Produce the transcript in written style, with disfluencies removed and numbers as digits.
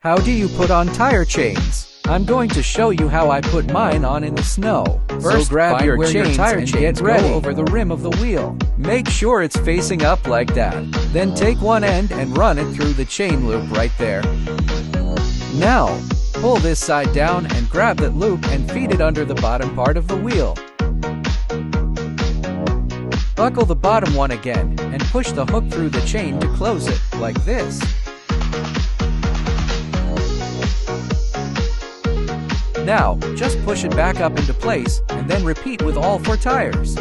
How do you put on tire chains? I'm going to show you how I put mine on in the snow. First, grab your chains and get ready over the rim of the wheel. Make sure it's facing up like that. Then take one end and run it through the chain loop right there. Now, pull this side down and grab that loop and feed it under the bottom part of the wheel. Buckle the bottom one again and push the hook through the chain to close it, like this. Now, just push it back up into place, and then repeat with all 4 tires.